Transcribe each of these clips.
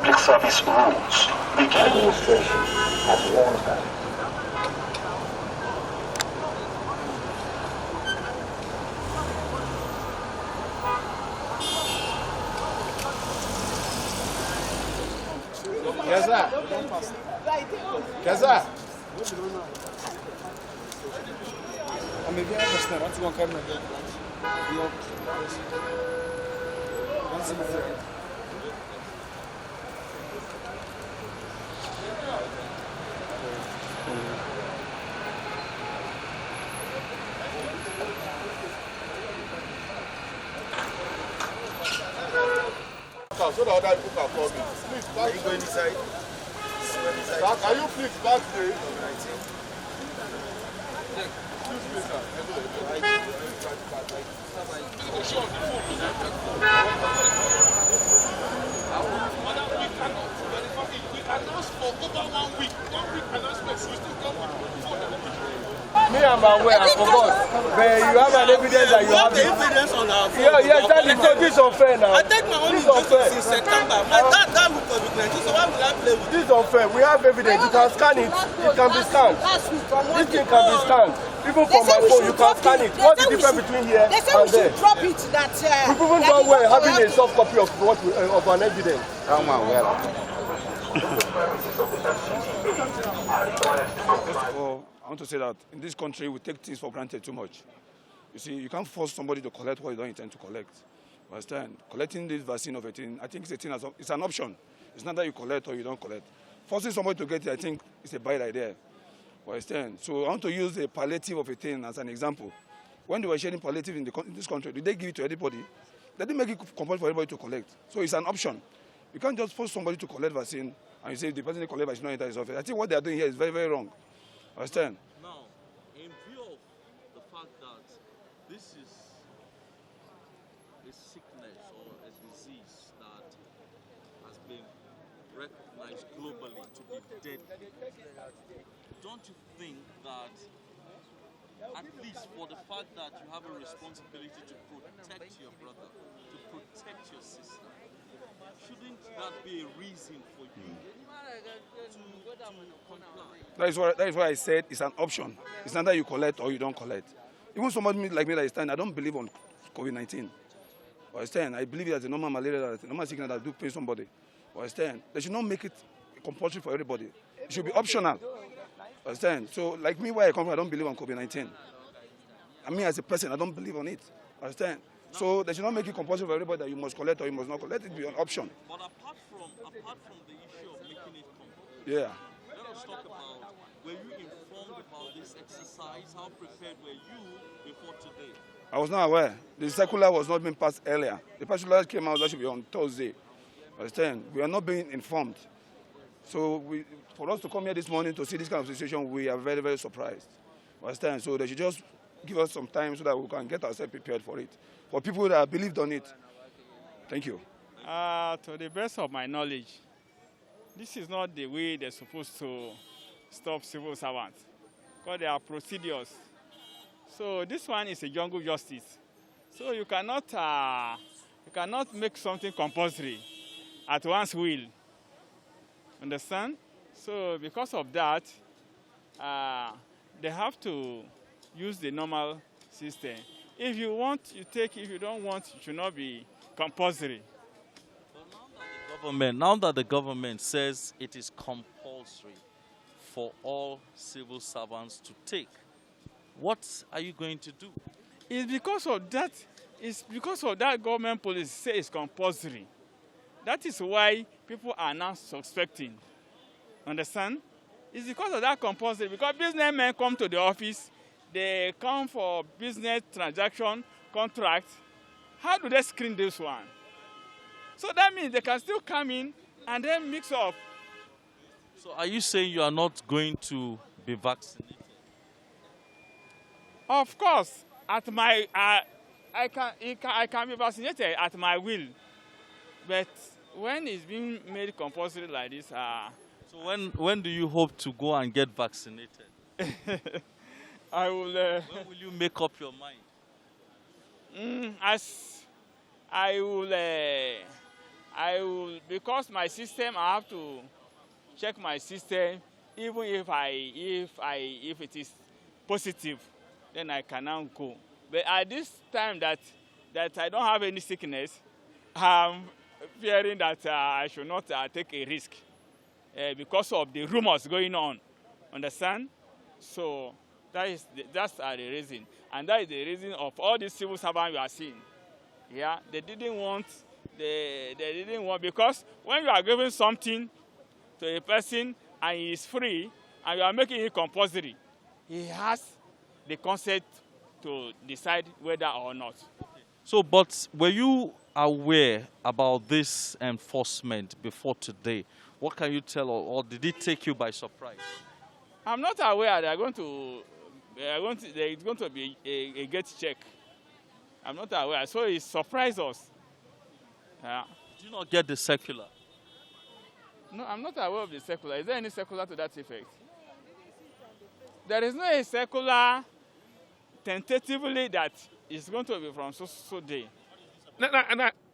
public service rules. The administration has warned her. Yes, sir. I'm going to come again. So the other people can call me. Please, back. Are you going inside? Back, are you please back there? Me, I'm aware, I forgot. But you have an evidence that you have the evidence on our phone. Yeah, yes, that is so unfair now. I take my own injection since September. My dad died with COVID-19, so why will I play with this? Is unfair. We have evidence. You can scan it. It can be scanned. This thing can be scanned. Even from my phone, you can scan it. What's the difference between here and there? They say we should drop it that... We've even done well having a soft copy of what of an evidence. I want to say that in this country, we take things for granted too much. You see, you can't force somebody to collect what you don't intend to collect. Understand? Collecting this vaccine of 18, I think it's an option. It's not that you collect or you don't collect. Forcing somebody to get it, I think, is a bad idea. Understand? So I want to use the palliative of 18 as an example. When they were sharing palliative in this country, did they give it to everybody? They didn't make it compulsory for everybody to collect. So it's an option. You can't just force somebody to collect vaccine and you say the person who collect vaccine is not enter his office. I think what they are doing here is very, very wrong. Understand? Now, in view of the fact that this is a sickness or a disease that has been recognized globally to be deadly, don't you think that at least for the fact that you have a responsibility to protect your brother, to protect your sister, shouldn't that be a reason for you to comply? That is why I said it's an option. It's not that you collect or you don't collect. Even somebody like me that is standing, I don't believe on COVID-19. Understand? I believe it's a normal malaria, a normal sickness that do pain somebody. Understand? They should not make it compulsory for everybody. It should be optional. Understand? So, like me, where I come from, I don't believe on COVID-19. I mean, as a person, I don't believe on it. Understand? So they should not make it compulsory for everybody that you must collect or you must not collect. Let it be an option. But apart from the issue of making it compulsory, yeah. Let us talk about, were you informed about this exercise? How prepared were you before today? I was not aware. The circular was not being passed earlier. The circular came out, that should be on Thursday. Understand? We are not being informed. So for us to come here this morning to see this kind of situation, we are very, very surprised. Understand? So they should just give us some time so that we can get ourselves prepared for it. For people that believed on it. Thank you. To the best of my knowledge, this is not the way they're supposed to stop civil servants, because there are procedures. So this one is a jungle justice. So you cannot make something compulsory at one's will. Understand? So because of that, they have to use the normal system. If you want, you take. If you don't want, it should not be compulsory. But now that the government says it is compulsory for all civil servants to take, what are you going to do? It's because of that. It's because of that government policy say it's compulsory. That is why people are now suspecting. Understand? It's because of that compulsory. Because businessmen come to the office, they come for business transaction, contract. How do they screen this one? So that means they can still come in and then mix up. So are you saying you are not going to be vaccinated? Of course, at my I can be vaccinated at my will, but when it's being made compulsory like this, so when do you hope to go and get vaccinated? I will. When will you make up your mind? because my system, I have to check my system. Even if it is positive, then I can now go. But at this time that I don't have any sickness, I'm fearing that I should not take a risk because of the rumors going on. Understand? So that's the reason, and that is the reason of all these civil servants you are seeing. Yeah, they didn't want because when you are giving something to a person and he is free and you are making it compulsory, he has the consent to decide whether or not. So, but were you aware about this enforcement before today? What can you tell, or did it take you by surprise? I'm not aware there is going to be a gate check. I'm not aware, so it surprised us. Yeah. Did you not get the circular? No, I'm not aware of the circular. Is there any circular to that effect? There is no circular tentatively that is going to be from so day.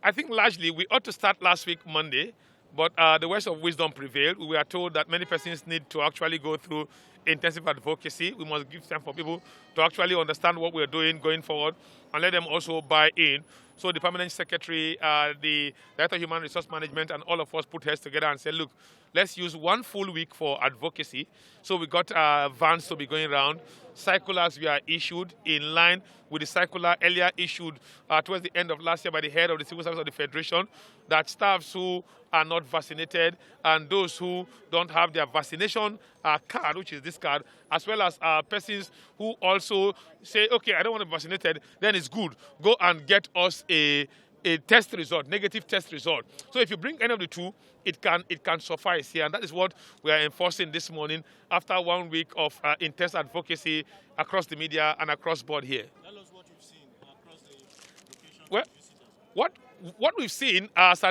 I think largely we ought to start last week, Monday, but the words of wisdom prevailed. We were told that many persons need to actually go through intensive advocacy. We must give time for people to actually understand what we're doing going forward and let them also buy in. So the permanent secretary, the director of human resource management, and all of us put heads together and said, look, let's use 1 full week for advocacy. So we got vans to be going around. Circulars were issued in line with the circular earlier issued towards the end of last year by the head of the Civil Service of the Federation, that staffs who are not vaccinated and those who don't have their vaccination card, which is this card, as well as persons who also say, okay, I don't want to be vaccinated, then it's good. Go and get us a test result, negative test result. So if you bring any of the two, it can suffice here. And that is what we are enforcing this morning after 1 week of intense advocacy across the media and across board here. Tell us what you've seen across the location. Well, what we've seen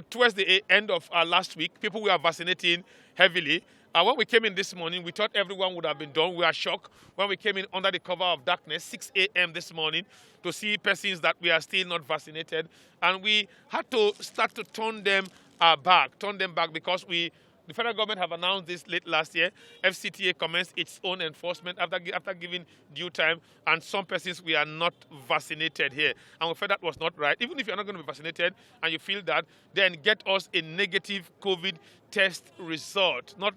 towards the end of last week, people were vaccinating heavily. When we came in this morning, we thought everyone would have been done. We were shocked when we came in under the cover of darkness, 6 a.m. this morning, to see persons that we are still not vaccinated. And we had to start to turn them back because the federal government have announced this late last year. FCTA commenced its own enforcement after giving due time, and some persons we are not vaccinated here. And we felt that was not right. Even if you're not going to be vaccinated and you feel that, then get us a negative COVID test result, not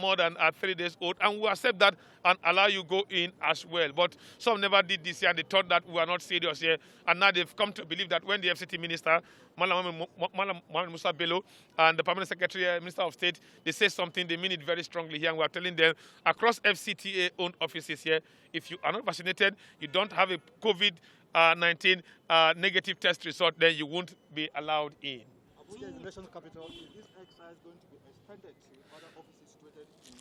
more than 3 days old, and we accept that and allow you go in as well. But some never did this year, and they thought that we were not serious here, and now they've come to believe that when the FCT minister, Malam Musa Bello, and the permanent secretary, Minister of State, they say something, they mean it very strongly here, and we are telling them across FCTA-owned offices here, if you are not vaccinated, you don't have a COVID-19 negative test result, then you won't be allowed in. Abuja is the nation's capital. Is this exercise going to be extended to other offices situated in?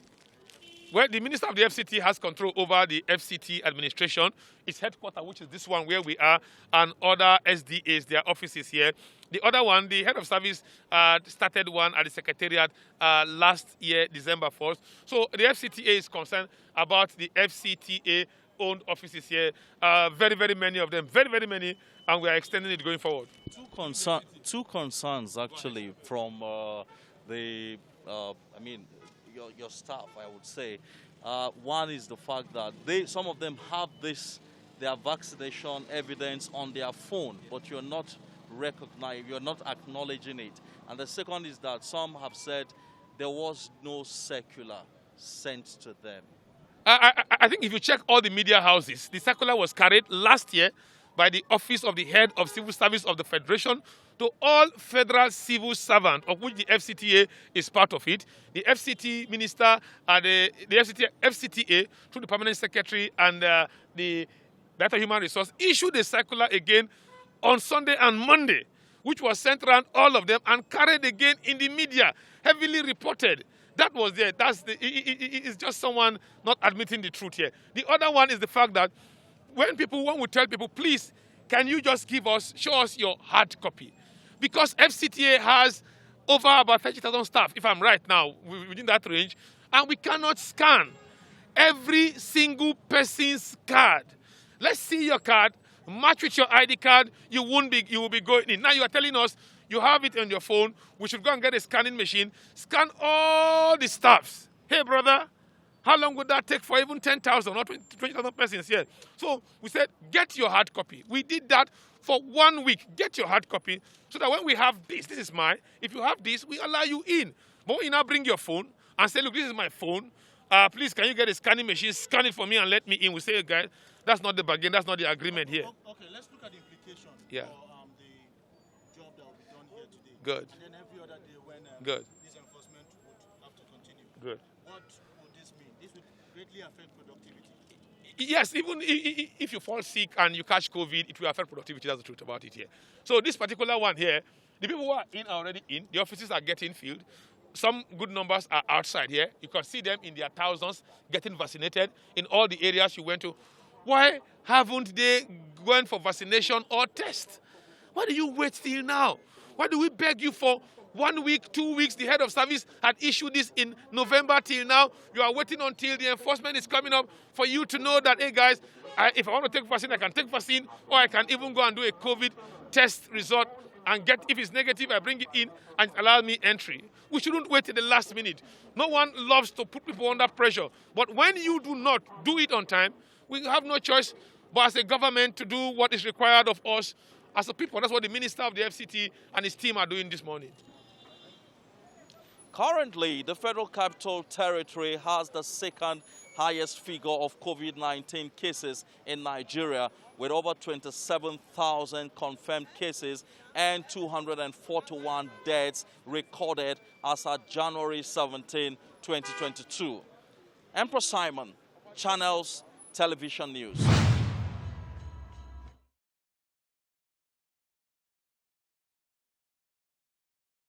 Well, the Minister of the FCT has control over the FCT administration, its headquarters, which is this one where we are, and other SDAs, their offices here. The other one, the head of service started one at the secretariat last year, December 1st. So the FCTA is concerned about the FCTA-owned offices here. Very, very many of them, very, very many, and we are extending it going forward. Two concerns actually from your staff, I would say. One is the fact that some of them have their vaccination evidence on their phone, but you're not acknowledging it. And the second is that some have said there was no circular sent to them. I think if you check all the media houses, the circular was carried last year by the Office of the Head of Civil Service of the Federation to all federal civil servants, of which the FCTA is part of it. The FCT minister and the FCTA, through the permanent secretary and the Director of Human Resource, issued a circular again on Sunday and Monday, which was sent around all of them and carried again in the media, heavily reported. That was there. It's just someone not admitting the truth here. The other one is the fact that when we tell people, please, can you just show us your hard copy? Because FCTA has over about 30,000 staff, if I'm right now, within that range, and we cannot scan every single person's card. Let's see your card, match with your ID card, you will be going in. Now you are telling us You have it on your phone. We should go and get a scanning machine. Scan all the staffs. Hey, brother, how long would that take for even 10,000 or 20,000 persons here? So we said, get your hard copy. We did that for 1 week. Get your hard copy so that when we have this is mine. If you have this, we allow you in. But when you now bring your phone and say, look, this is my phone. Please, can you get a scanning machine? Scan it for me and let me in. We say, guys, that's not the bargain. That's not the agreement here. Okay, let's look at the implication Yeah. for the job that will be done here today. Good. And then every other day when Good. this enforcement would have to continue. Good. What would this mean? This would greatly affect productivity. Yes, even if you fall sick and you catch COVID, it will affect productivity. That's the truth about it here. So this particular one here, the people who are in are already in. The offices are getting filled. Some good numbers are outside here. You can see them in their thousands getting vaccinated in all the areas you went to. Why haven't they gone for vaccination or test? Why do you wait till now? Why do we beg you for 1 week, 2 weeks? The head of service had issued this in November till now. You are waiting until the enforcement is coming up for you to know that, hey guys, if I want to take vaccine, I can take vaccine, or I can even go and do a COVID test result and get, if it's negative, I bring it in and allow me entry. We shouldn't wait till the last minute. No one loves to put people under pressure. But when you do not do it on time, we have no choice but as a government to do what is required of us as a people. That's what the Minister of the FCTA and his team are doing this morning. Currently, the Federal Capital Territory has the second highest figure of COVID-19 cases in Nigeria, with over 27,000 confirmed cases and 241 deaths recorded as at January 17, 2022. Emperor Simon, Channels Television News.